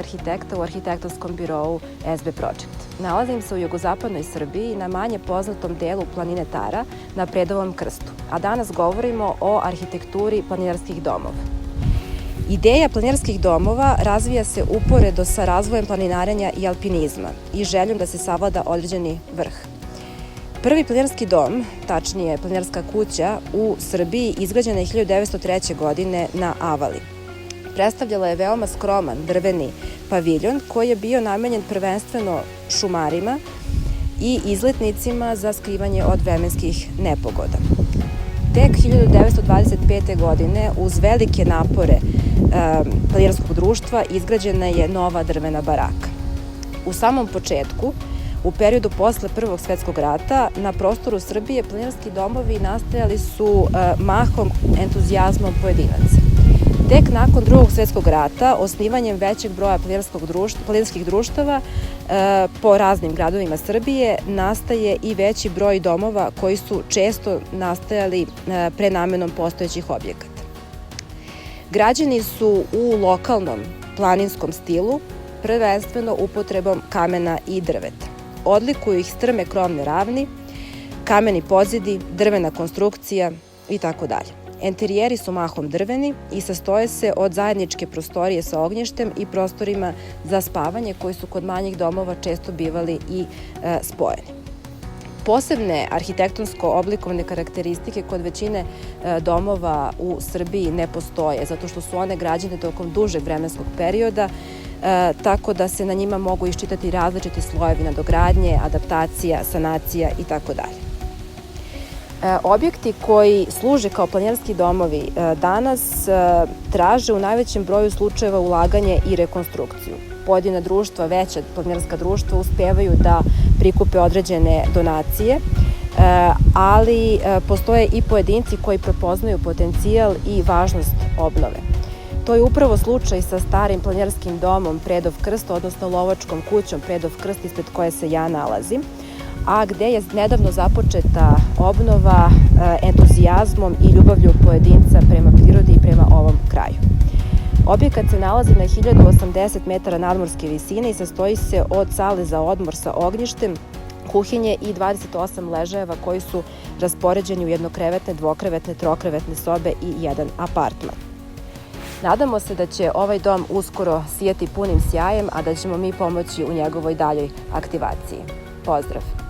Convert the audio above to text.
arhitekta u arhitektonskom birou SB Project. Nalazim se u jugozapadnoj Srbiji na manje poznatom delu planine Tara na Predovom krstu, a danas govorimo o arhitekturi planinarskih domova. Ideja planinarskih domova razvija se uporedo sa razvojem planinarenja i alpinizma i željom da se savlada određeni vrh. Prvi planinarski dom, tačnije planinarska kuća u Srbiji, izgrađena je 1903. godine na Avali. Predstavljala je veoma skroman drveni paviljon koji je bio namenjen prvenstveno šumarima i izletnicima za skrivanje od vremenskih nepogoda. Tek 1925. godine, uz velike napore planinarskog društva, izgrađena je nova drvena baraka. U samom početku, u periodu posle Prvog svetskog rata, na prostoru Srbije planinarski domovi nastajali su mahom entuzijazmom pojedinaca. Tek nakon Drugog svetskog rata, osnivanjem većeg broja planinarskih društava po raznim gradovima Srbije, nastaje i veći broj domova koji su često nastajali prenamenom postojećih objekata. Građeni su u lokalnom planinskom stilu, prvenstveno upotrebom kamena i drveta. Odlikuju ih strme krovne ravni, kameni podzidi, drvena konstrukcija itd. Enterijeri su mahom drveni i sastoje se od zajedničke prostorije sa ognjištem i prostorima za spavanje koji su kod manjih domova često bivali i spojeni. Posebne arhitektonsko-oblikovne karakteristike kod većine domova u Srbiji ne postoje, zato što su one građene tokom dužeg vremenskog perioda, tako da se na njima mogu iščitati različiti slojevi nadogradnje, adaptacija, sanacija itd. Objekti koji služe kao planinarski domovi danas traže u najvećem broju slučajeva ulaganje i rekonstrukciju. Pojedina društva, veća planinarska društva, uspevaju da prikupe određene donacije, ali postoje i pojedinci koji prepoznaju potencijal i važnost obnove. To je upravo slučaj sa starim planinarskim domom Predov krst, odnosno lovačkom kućom Predov krst, ispred koje se ja nalazim, a gde je nedavno započeta obnova entuzijazmom i ljubavlju pojedinca prema prirodi i prema ovom kraju. Objekat se nalazi na 1080 metara nadmorske visine i sastoji se od sale za odmor sa ognjištem, kuhinje i 28 ležajeva koji su raspoređeni u jednokrevetne, dvokrevetne, trokrevetne sobe i jedan apartman. Nadamo se da će ovaj dom uskoro sijati punim sjajem, a da ćemo mi pomoći u njegovoj daljoj aktivaciji. Pozdrav!